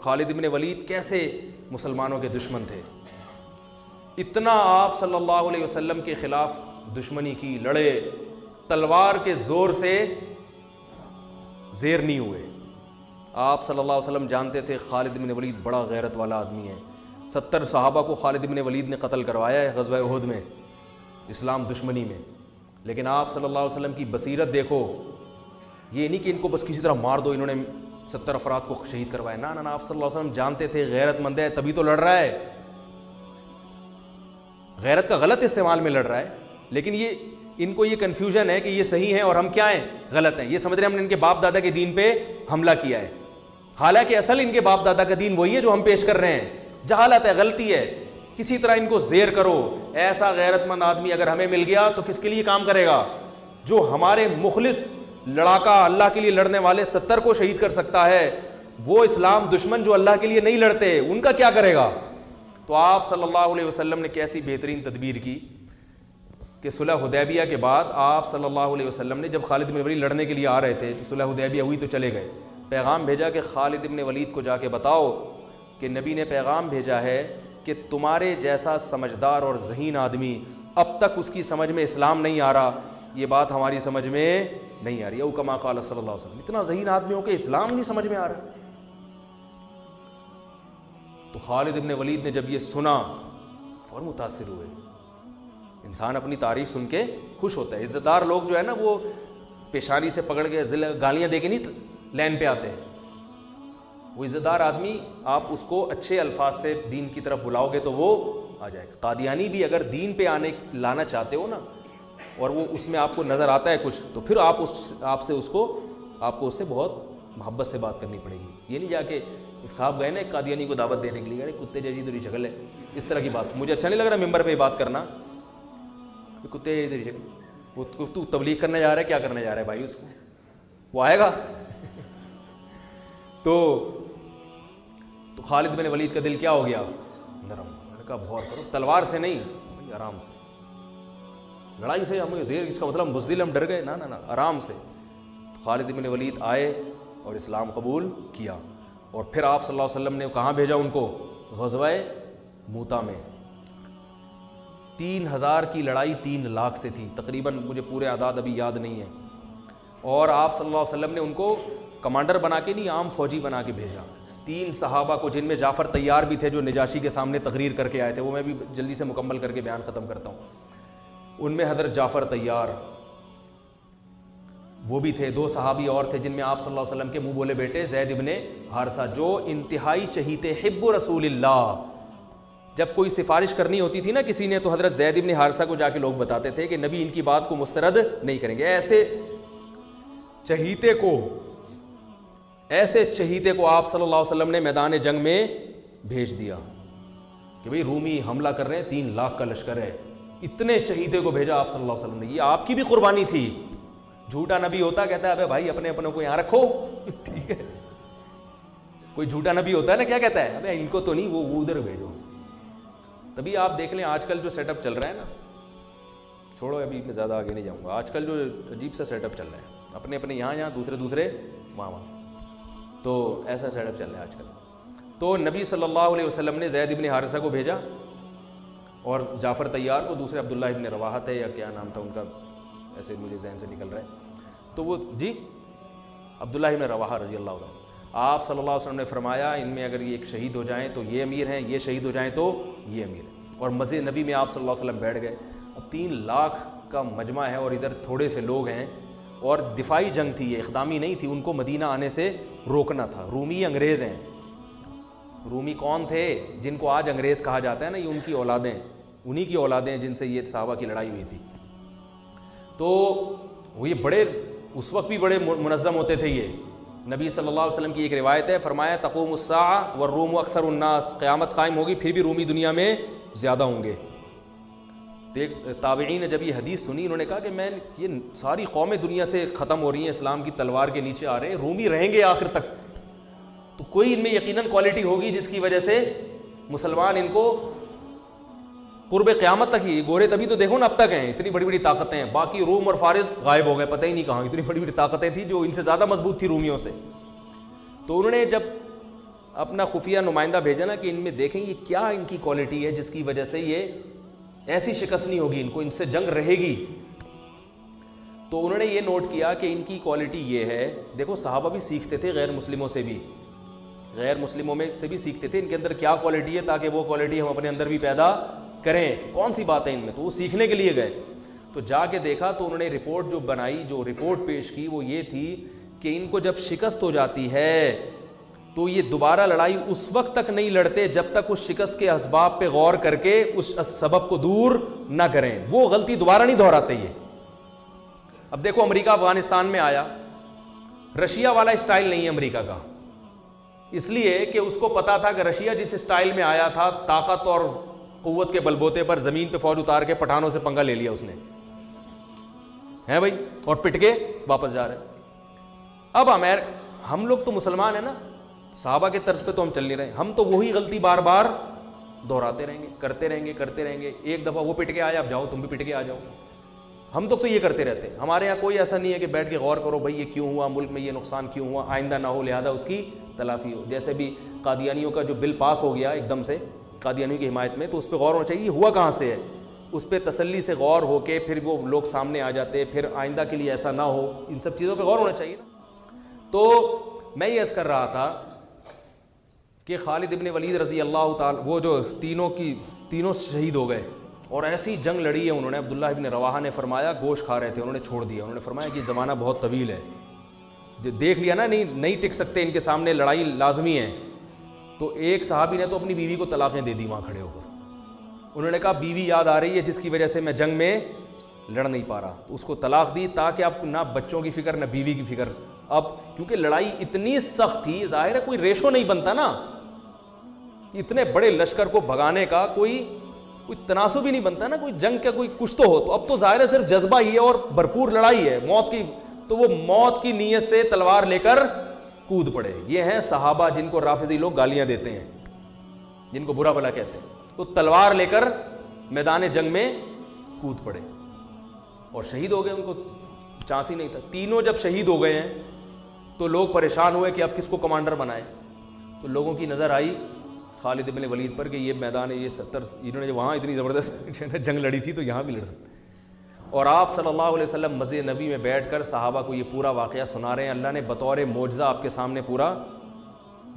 خالد بن ولید کیسے مسلمانوں کے دشمن تھے، اتنا آپ صلی اللہ علیہ وسلم کے خلاف دشمنی کی، لڑے، تلوار کے زور سے زیر نہیں ہوئے۔ آپ صلی اللہ علیہ وسلم جانتے تھے خالد بن ولید بڑا غیرت والا آدمی ہے، 70 صحابہ کو خالد بن ولید نے قتل کروایا ہے غزوہ احد میں، اسلام دشمنی میں، لیکن آپ صلی اللہ علیہ وسلم کی بصیرت دیکھو، یہ نہیں کہ ان کو بس کسی طرح مار دو، انہوں نے 70 افراد کو شہید کروایا، نہ نہ، آپ صلی اللہ علیہ وسلم جانتے تھے غیرت مند ہے تبھی تو لڑ رہا ہے، غیرت کا غلط استعمال میں لڑ رہا ہے، لیکن ان کو یہ کنفیوژن ہے کہ یہ صحیح ہیں اور ہم کیا ہیں، غلط ہیں، یہ سمجھ رہے ہیں ہم نے ان کے باپ دادا کے دین پہ حملہ کیا ہے، حالانکہ اصل ان کے باپ دادا کا دین وہی ہے جو ہم پیش کر رہے ہیں، جہالت ہے، غلطی ہے، کسی طرح ان کو زیر کرو۔ ایسا غیرت مند آدمی اگر ہمیں مل گیا تو کس کے لیے کام کرے گا؟ جو ہمارے مخلص لڑاکا اللہ کے لیے لڑنے والے 70 کو شہید کر سکتا ہے، وہ اسلام دشمن جو اللہ کے لیے نہیں لڑتے ان کا کیا کرے گا؟ تو آپ صلی اللہ علیہ وسلم نے کیسی بہترین تدبیر کی کہ صلح حدیبیہ کے بعد آپ صلی اللہ علیہ وسلم نے جب خالد بن ولید لڑنے کے لیے آ رہے تھے تو صلح حدیبیہ ہوئی تو چلے گئے، پیغام بھیجا کہ خالد بن ولید کو جا کے بتاؤ کہ نبی نے پیغام بھیجا ہے کہ تمہارے جیسا سمجھدار اور ذہین آدمی اب تک اس کی سمجھ میں اسلام نہیں آ رہا، یہ بات ہماری سمجھ میں نہیں آ رہی، او کما قال صلی اللہ علیہ وسلم، اتنا ذہین آدمی ہو کہ اسلام نہیں سمجھ میں آ رہا۔ تو خالد بن ولید نے جب یہ سنا فوراً متاثر ہوئے، انسان اپنی تعریف سن کے خوش ہوتا ہے، عزت دار لوگ جو ہے نا وہ پیشانی سے پکڑ کے گالیاں دے کے نہیں لین پہ آتے ہیں، وہ عزت دار آدمی آپ اس کو اچھے الفاظ سے دین کی طرف بلاؤ گے تو وہ آ جائے گا۔ قادیانی بھی اگر دین پہ لانا چاہتے ہو نا اور وہ اس میں آپ کو نظر آتا ہے کچھ تو پھر آپ کو اس سے بہت محبت سے بات کرنی پڑے گی، یہ نہیں جا کے ایک صاحب گئے نا ایک قادیانی کو دعوت دینے کے لیے، ارے کتے جیسی تیری شکل ہے، اس طرح کی بات مجھے اچھا نہیں لگ رہا ممبر پہ بات کرنا، کتے جیسی تیری شکل، تو تبلیغ کرنے جا رہا ہے، کیا کرنے جا رہا ہے بھائی، اس کو وہ آئے گا تو خالد بن ولید کا دل کیا ہو گیا؟ نرم، میں نے کہا غور کرو، تلوار سے نہیں، آرام سے، لڑائی سے ہمیں زیر، اس کا مطلب بزدل ہم ڈر گئے، نہ نہ نہ، آرام سے۔ تو خالد بن ولید آئے اور اسلام قبول کیا، اور پھر آپ صلی اللہ علیہ وسلم نے کہاں بھیجا ان کو؟ غزوہ موتا میں۔ 3000 کی لڑائی 3 لاکھ سے تھی تقریباً، مجھے پورے اعداد ابھی یاد نہیں ہیں، اور آپ صلی اللہ علیہ وسلم نے ان کو کمانڈر بنا کے نہیں، عام فوجی بنا کے بھیجا۔ 3 صحابہ کو، جن میں جعفر طیار بھی تھے جو نجاشی کے سامنے تقریر کر کے آئے تھے، وہ میں بھی جلدی سے مکمل کر کے بیان ختم کرتا ہوں، ان میں حضرت جعفر طیار وہ بھی تھے، 2 صحابی اور تھے جن میں آپ صلی اللہ علیہ وسلم کے منہ بولے بیٹے زید ابن حارثہ، جو انتہائی چہیتے حب رسول اللہ، جب کوئی سفارش کرنی ہوتی تھی نا کسی نے تو حضرت زید ابن حارثہ کو جا کے لوگ بتاتے تھے کہ نبی ان کی بات کو مسترد نہیں کریں گے۔ ایسے چہیتے کو آپ صلی اللہ علیہ وسلم نے میدان جنگ میں بھیج دیا کہ بھئی رومی حملہ کر رہے ہیں، 3 لاکھ کا لشکر ہے، اتنے چہیتے کو بھیجا آپ صلی اللہ علیہ وسلم نے، یہ آپ کی بھی قربانی تھی۔ جھوٹا نبی ہوتا کہتا ہے ابے بھائی اپنے کو یہاں رکھو، ٹھیک ہے، کوئی جھوٹا نبی ہوتا ہے نا کیا کہتا ہے، ابے ان کو تو نہیں، وہ ادھر بھیجو۔ تبھی آپ دیکھ لیں آج کل جو سیٹ اپ چل رہا ہے نا، چھوڑو ابھی میں زیادہ آگے نہیں جاؤں گا، آج کل جو عجیب سا سیٹ اپ چل رہا ہے، اپنے یہاں دوسرے وہاں، تو ایسا سیٹ اپ چل رہا ہے آج کل۔ تو نبی صلی اللہ علیہ وسلم نے زید ابن حارثہ کو بھیجا اور جعفر طیار کو، دوسرے عبداللہ ابن رواحہ تھے یا کیا نام تھا ان کا، ایسے مجھے ذہن سے نکل رہا ہے، تو وہ جی عبداللہ ابن رواحہ رضی اللہ عنہ۔ آپ صلی اللہ علیہ وسلم نے فرمایا ان میں اگر یہ ایک شہید ہو جائیں تو یہ امیر ہیں، یہ شہید ہو جائیں تو یہ امیر ہے، اور مسجد نبی میں آپ صلی اللہ علیہ وسلم بیٹھ گئے۔ اب 3 لاکھ کا مجمع ہے اور ادھر تھوڑے سے لوگ ہیں، اور دفاعی جنگ تھی، یہ اقدامی نہیں تھی، ان کو مدینہ آنے سے روکنا تھا۔ رومی انگریز ہیں، رومی کون تھے؟ جن کو آج انگریز کہا جاتا ہے نا، یہ ان کی اولادیں، انہی کی اولادیں جن سے یہ صحابہ کی لڑائی ہوئی تھی۔ تو وہ یہ بڑے اس وقت بھی بڑے منظم ہوتے تھے یہ۔ نبی صلی اللہ علیہ وسلم کی ایک روایت ہے، فرمایا تقوم الساعہ والروم اکثر الناس، قیامت قائم ہوگی پھر بھی رومی دنیا میں زیادہ ہوں گے۔ تو ایک تابعین نے جب یہ حدیث سنی، انہوں نے کہا کہ یہ ساری قومیں دنیا سے ختم ہو رہی ہیں، اسلام کی تلوار کے نیچے آ رہے ہیں، رومی رہیں گے آخر تک، تو کوئی ان میں یقیناً کوالٹی ہوگی جس کی وجہ سے مسلمان ان کو قرب قیامت تک ہی، گورے تبھی تو دیکھو نا اب تک ہیں، اتنی بڑی بڑی طاقتیں ہیں، باقی روم اور فارس غائب ہو گئے، پتہ ہی نہیں کہاں، اتنی بڑی بڑی طاقتیں تھیں جو ان سے زیادہ مضبوط تھی رومیوں سے۔ تو انہوں نے جب اپنا خفیہ نمائندہ بھیجا نا کہ ان میں دیکھیں یہ کیا ان کی کوالٹی ہے جس کی وجہ سے یہ ایسی شکست نہیں ہوگی، ان کو ان سے جنگ رہے گی. تو انہوں نے یہ نوٹ کیا کہ ان کی کوالٹی یہ ہے. دیکھو صحابہ بھی سیکھتے تھے غیر مسلموں سے بھی، غیر مسلموں میں سے بھی سیکھتے تھے ان کے اندر کیا کوالٹی ہے، تاکہ وہ کوالٹی ہم اپنے اندر بھی پیدا کریں. کون سی بات ہے ان میں، تو وہ سیکھنے کے لیے گئے. تو جا کے دیکھا تو انہوں نے رپورٹ جو بنائی، جو رپورٹ پیش کی وہ یہ تھی کہ ان کو جب شکست ہو جاتی ہے تو یہ دوبارہ لڑائی اس وقت تک نہیں لڑتے جب تک اس شکست کے اسباب پہ غور کر کے اس سبب کو دور نہ کریں. وہ غلطی دوبارہ نہیں دہراتے یہ. اب دیکھو امریکہ افغانستان میں آیا، رشیا والا اسٹائل نہیں ہے امریکہ کا، اس لیے کہ اس کو پتا تھا کہ رشیا جس اسٹائل میں آیا تھا طاقت اور قوت کے بلبوتے پر زمین پہ فوج اتار کے پٹھانوں سے پنگا لے لیا اس نے، ہے بھائی، اور پٹ کے واپس جا رہے. اب ہم لوگ تو مسلمان ہیں نا، صحابہ کے طرز پہ تو ہم چل نہیں رہے، ہم تو وہی غلطی بار بار دہراتے رہیں گے، کرتے رہیں گے. ایک دفعہ وہ پٹ کے آیا، اب جاؤ تم بھی پٹ کے آ جاؤ. ہم تو یہ کرتے رہتے ہیں. ہمارے یہاں کوئی ایسا نہیں ہے کہ بیٹھ کے غور کرو بھائی یہ کیوں ہوا، ملک میں یہ نقصان کیوں ہوا، آئندہ نہ ہو لہذا اس کی تلافی ہو. جیسے بھی قادیانیوں کا جو بل پاس ہو گیا ایک دم سے قادیانیوں کی حمایت میں، تو اس پہ غور ہونا چاہیے یہ ہوا کہاں سے ہے، اس پہ تسلی سے غور ہو کے پھر وہ لوگ سامنے آ جاتے، پھر آئندہ کے لیے ایسا نہ ہو. ان سب چیزوں پہ غور ہونا چاہیے نا. تو میں یہ عرض کر رہا تھا کہ خالد ابن ولید رضی اللہ تعالی، وہ جو تینوں شہید ہو گئے اور ایسی جنگ لڑی ہے انہوں نے. عبداللہ ابن رواحہ نے فرمایا، گوشت کھا رہے تھے انہوں نے چھوڑ دیا، انہوں نے فرمایا کہ زمانہ بہت طویل ہے، دیکھ لیا نا نہیں ٹک سکتے، ان کے سامنے لڑائی لازمی ہے. تو ایک صحابی نے تو اپنی بیوی کو طلاقیں دے دی وہاں کھڑے ہو کر. انہوں نے کہا بیوی یاد آ رہی ہے جس کی وجہ سے میں جنگ میں لڑ نہیں پا رہا، تو اس کو طلاق دی تاکہ اب نہ بچوں کی فکر نہ بیوی کی فکر. اب کیونکہ لڑائی اتنی سخت تھی، ظاہر ہے کوئی ریشو نہیں بنتا نا، اتنے بڑے لشکر کو بھگانے کا کوئی تناسب ہی نہیں بنتا نا، کوئی جنگ کا کوئی کچھ تو ہو. تو اب تو ظاہر ہے صرف جذبہ ہی ہے اور بھرپور لڑائی ہے موت کی. تو وہ موت کی نیت سے تلوار لے کر کود پڑے. یہ ہیں صحابہ جن کو رافضی لوگ گالیاں دیتے ہیں، جن کو برا بھلا کہتے ہیں. تو تلوار لے کر میدان جنگ میں کود پڑے اور شہید ہو گئے. ان کو چانس ہی نہیں تھا. تینوں جب شہید ہو گئے ہیں تو لوگ پریشان ہوئے کہ اب کس کو کمانڈر بنائے. تو لوگوں کی نظر آئی خالد ابن ولید پر کہ یہ میدان ہے، یہ 70 انہوں نے وہاں اتنی زبردست جنگ لڑی تھی تو یہاں بھی لڑ سکتے. اور آپ صلی اللہ علیہ وسلم مسجد نبی میں بیٹھ کر صحابہ کو یہ پورا واقعہ سنا رہے ہیں. اللہ نے بطور معجزہ آپ کے سامنے پورا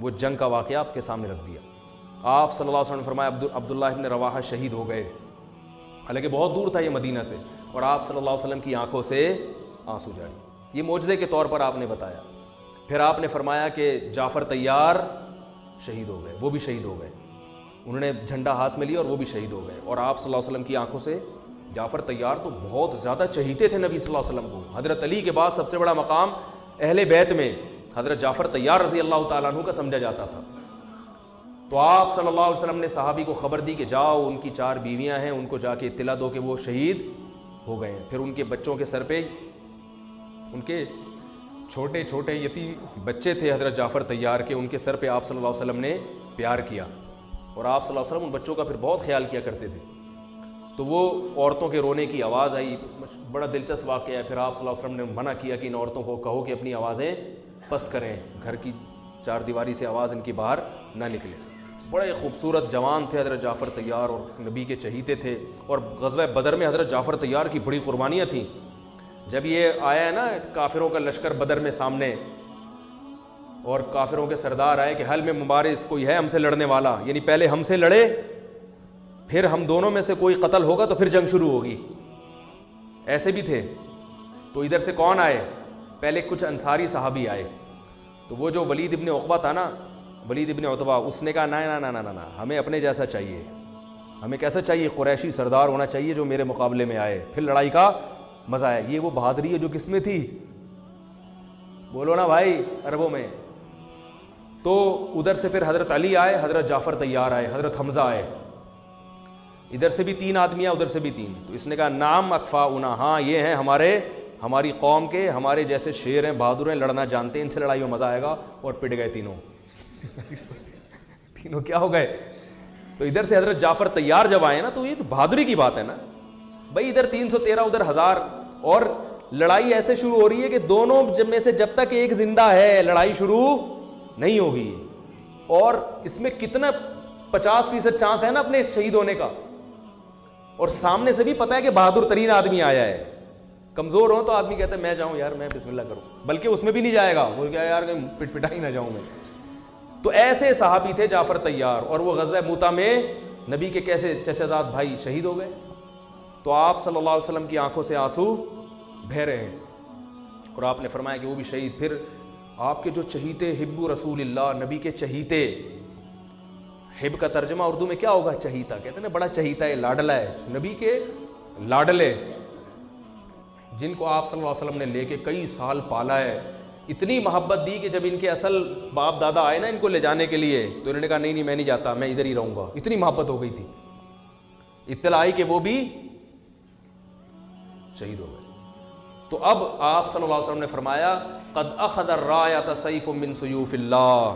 وہ جنگ کا واقعہ آپ کے سامنے رکھ دیا. آپ صلی اللہ علیہ وسلم نے فرمایا عبداللہ ابن رواحہ شہید ہو گئے، حالانکہ بہت دور تھا یہ مدینہ سے، اور آپ صلی اللہ علیہ وسلم کی آنکھوں سے آنسو جاری. یہ معجزے کے طور پر آپ نے بتایا. پھر آپ نے فرمایا کہ جعفر طیار شہید ہو گئے، وہ بھی شہید ہو گئے. انہوں نے جھنڈا ہاتھ میں لیا اور وہ بھی شہید ہو گئے. اور آپ صلی اللہ علیہ وسلم کی آنکھوں سے جعفر طیار تو بہت زیادہ چہیتے تھے نبی صلی اللہ علیہ وسلم کو. حضرت علی کے بعد سب سے بڑا مقام اہل بیت میں حضرت جعفر طیار رضی اللہ تعالیٰ عنہ کا سمجھا جاتا تھا. تو آپ صلی اللہ علیہ وسلم نے صحابی کو خبر دی کہ جاؤ ان کی 4 بیویاں ہیں، ان کو جا کے اطلاع دو کہ وہ شہید ہو گئے ہیں. پھر ان کے بچوں کے سر پہ، ان کے چھوٹے چھوٹے یتیم بچے تھے حضرت جعفر طیار کے، ان کے سر پہ آپ صلی اللہ علیہ وسلم نے پیار کیا. اور آپ صلی اللہ علیہ وسلم ان بچوں کا پھر بہت خیال کیا کرتے تھے. تو وہ عورتوں کے رونے کی آواز آئی، بڑا دلچسپ واقعہ ہے. پھر آپ صلی اللہ علیہ وسلم نے منع کیا کہ ان عورتوں کو کہو کہ اپنی آوازیں پست کریں، گھر کی 4 دیواری سے آواز ان کی باہر نہ نکلے. بڑے خوبصورت جوان تھے حضرت جعفر طیار اور نبی کے چہیتے تھے. اور غزوہ بدر میں حضرت جعفر طیار کی بڑی قربانیاں تھیں. جب یہ آیا ہے نا کافروں کا لشکر بدر میں سامنے، اور کافروں کے سردار آئے کہ حل میں مبارز کوئی ہے ہم سے لڑنے والا، یعنی پہلے ہم سے لڑے پھر ہم دونوں میں سے کوئی قتل ہوگا تو پھر جنگ شروع ہوگی. ایسے بھی تھے. تو ادھر سے کون آئے؟ پہلے کچھ انصاری صحابی آئے. تو وہ جو ولید ابن عقبہ تھا نا، ولید ابن عتبہ، اس نے کہا نہ ہمیں اپنے جیسا چاہیے. ہمیں کیسا چاہیے؟ قریشی سردار ہونا چاہیے جو میرے مقابلے میں آئے، پھر لڑائی کا مزہ آئے. یہ وہ بہادری ہے جو کس میں تھی؟ بولو نا بھائی، عربوں میں. تو ادھر سے پھر حضرت علی آئے، حضرت جعفر طیار آئے، حضرت حمزہ آئے. ادھر سے بھی 3 آدمی ادھر سے بھی 3. تو اس نے کہا نام اکفاؤنا، ہاں یہ ہیں ہماری قوم کے، ہمارے جیسے شیر ہیں، بہادر ہیں، لڑنا جانتے ہیں، ان سے لڑائی میں مزہ آئے گا. اور پٹ گئے تینوں. تینوں کیا ہو گئے؟ تو ادھر سے حضرت جعفر طیار جب آئے نا تو یہ تو بہادری کی بات ہے نا بھائی. ادھر 313 ادھر 1000، اور لڑائی ایسے شروع ہو رہی ہے کہ دونوں میں سے جب تک ایک زندہ ہے لڑائی شروع نہیں ہوگی. اور اس میں کتنا 50% چانس ہے نا اپنے شہید ہونے کا, اور سامنے سے بھی پتا ہے کہ بہادر ترین آدمی آیا ہے. کمزور ہو تو آدمی کہتا ہے میں جاؤں یار, میں بسم اللہ کروں, بلکہ اس میں بھی نہیں جائے گا, وہ کیا یار پٹ پٹا ہی نہ جاؤں میں. تو ایسے صحابی تھے جعفر طیار, اور وہ غزوہ موتا میں نبی کے کیسے چچا زاد بھائی شہید ہو گئے. تو آپ صلی اللہ علیہ وسلم کی آنکھوں سے آنسو بہہ رہے ہیں, اور آپ نے فرمایا کہ وہ بھی شہید. پھر آپ کے جو چہیتے, حب رسول اللہ, نبی کے چہیتے, حب کا ترجمہ اردو میں کیا ہوگا؟ چہیتا. کہتے ہیں نا بڑا چہیتا ہے, لاڈلا ہے, نبی کے لاڈلے, جن کو آپ صلی اللہ علیہ وسلم نے لے کے کئی سال پالا ہے, اتنی محبت دی کہ جب ان کے اصل باپ دادا آئے نا ان کو لے جانے کے لیے, تو انہوں نے کہا نہیں نہیں میں نہیں جاتا, میں ادھر ہی رہوں گا. اتنی محبت ہو گئی تھی. اطلاع آئی کہ وہ بھی شہید ہو گئے. تو اب آپ صلی اللہ علیہ وسلم نے فرمایا قد اخذ الرایۃ سیف من سیوف اللہ,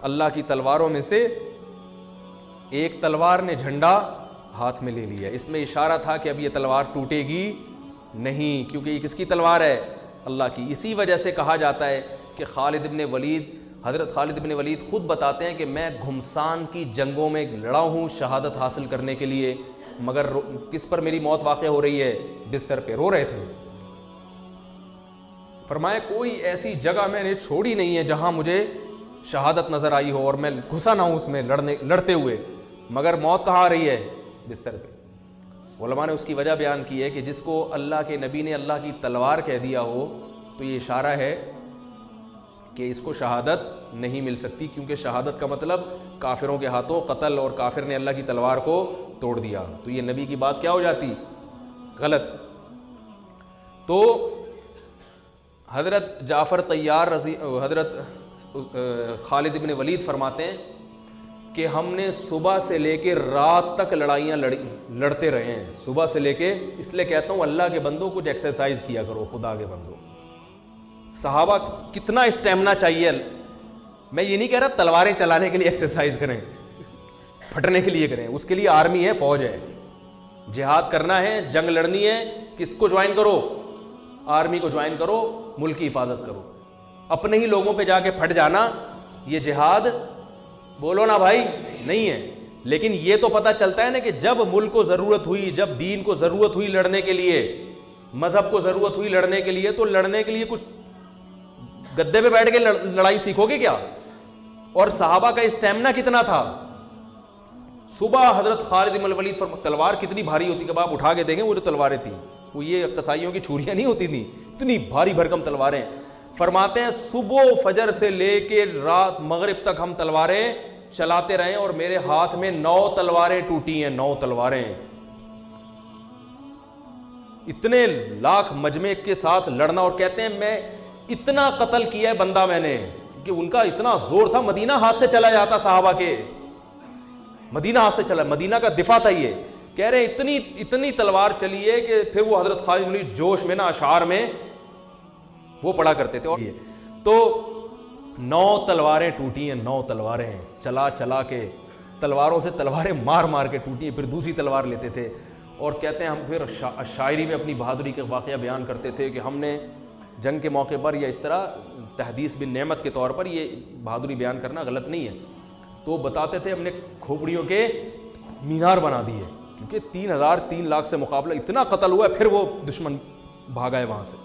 اللہ کی تلواروں میں سے ایک تلوار نے جھنڈا ہاتھ میں لے لیا. اس میں اشارہ تھا کہ اب یہ تلوار ٹوٹے گی نہیں, کیونکہ یہ کس کی تلوار ہے؟ اللہ کی. اسی وجہ سے کہا جاتا ہے کہ خالد ابن ولید, حضرت خالد ابن ولید خود بتاتے ہیں کہ میں گھمسان کی جنگوں میں لڑا ہوں شہادت حاصل کرنے کے لیے, مگر کس پر میری موت واقع ہو رہی ہے؟ بستر پہ رو رہے تھے. فرمایا کوئی ایسی جگہ میں نے چھوڑی نہیں ہے جہاں مجھے شہادت نظر آئی ہو اور میں گھسا نہ ہوں اس میں لڑتے ہوئے, مگر موت کہاں آ رہی ہے؟ بستر پہ. علماء نے اس کی وجہ بیان کی ہے کہ جس کو اللہ کے نبی نے اللہ کی تلوار کہہ دیا ہو تو یہ اشارہ ہے کہ اس کو شہادت نہیں مل سکتی, کیونکہ شہادت کا مطلب کافروں کے ہاتھوں قتل, اور کافر نے اللہ کی تلوار کو توڑ دیا, تو یہ نبی کی بات کیا ہو جاتی؟ غلط. تو حضرت جعفر طیار حضرت خالد ابن ولید فرماتے ہیں کہ ہم نے صبح سے لے کے رات تک لڑائیاں لڑتے رہے ہیں, صبح سے لے کے. اس لیے کہتا ہوں اللہ کے بندوں کچھ ایکسرسائز کیا کرو, خدا کے بندوں. صحابہ کتنا اسٹیمنا چاہیے. میں یہ نہیں کہہ رہا تلواریں چلانے کے لیے ایکسرسائز کریں, پھٹنے کے لیے کریں, اس کے لیے آرمی ہے, فوج ہے. جہاد کرنا ہے, جنگ لڑنی ہے, کس کو جوائن کرو؟ آرمی کو جوائن کرو, ملک کی حفاظت کرو. اپنے ہی لوگوں پہ جا کے پھٹ جانا یہ جہاد بولو نا بھائی نہیں ہے. لیکن یہ تو پتہ چلتا ہے نا کہ جب ملک کو ضرورت ہوئی, جب دین کو ضرورت ہوئی لڑنے کے لیے, مذہب کو ضرورت ہوئی لڑنے کے لیے, تو لڑنے کے لیے کچھ گدے پہ بیٹھ کے لڑائی سیکھو گے کیا؟ اور صحابہ کا اسٹیمنا کتنا تھا. صبح حضرت خالد بن الولید تلوار کتنی بھاری ہوتی کہ آپ اٹھا کے دیکھیں, وہ جو تلواریں تھیں وہ یہ قصائیوں کی چھریاں نہیں ہوتی تھیں, اتنی بھاری بھرکم تلواریں. فرماتے ہیں صبح فجر سے لے کے رات مغرب تک ہم تلواریں چلاتے رہے, اور میرے ہاتھ میں 9 تلواریں ٹوٹی ہیں, 9 تلواریں. اتنے لاکھ مجمع کے ساتھ لڑنا, اور کہتے ہیں میں اتنا قتل کیا ہے بندہ میں نے کہ ان کا اتنا زور تھا, مدینہ ہاتھ سے چلا جاتا صحابہ کے, مدینہ ہاتھ سے چلا, مدینہ کا دفاع تھا یہ. کہہ رہے ہیں اتنی تلوار چلی ہے کہ پھر وہ حضرت خالد بن جوش میں نا اشعار میں وہ پڑھا کرتے تھے. تو 9 تلواریں ٹوٹی ہیں, 9 تلواریں چلا چلا کے, تلواروں سے تلواریں مار مار کے ٹوٹی ہیں, پھر دوسری تلوار لیتے تھے. اور کہتے ہیں ہم پھر شاعری میں اپنی بہادری کے واقعہ بیان کرتے تھے کہ ہم نے جنگ کے موقع پر یا اس طرح تحدیث بن نعمت کے طور پر یہ بہادری بیان کرنا غلط نہیں ہے. تو بتاتے تھے ہم نے کھوپڑیوں کے مینار بنا دیے, کیونکہ 3 لاکھ سے مقابلہ اتنا قتل ہوا ہے, پھر وہ دشمن بھاگا ہے وہاں سے.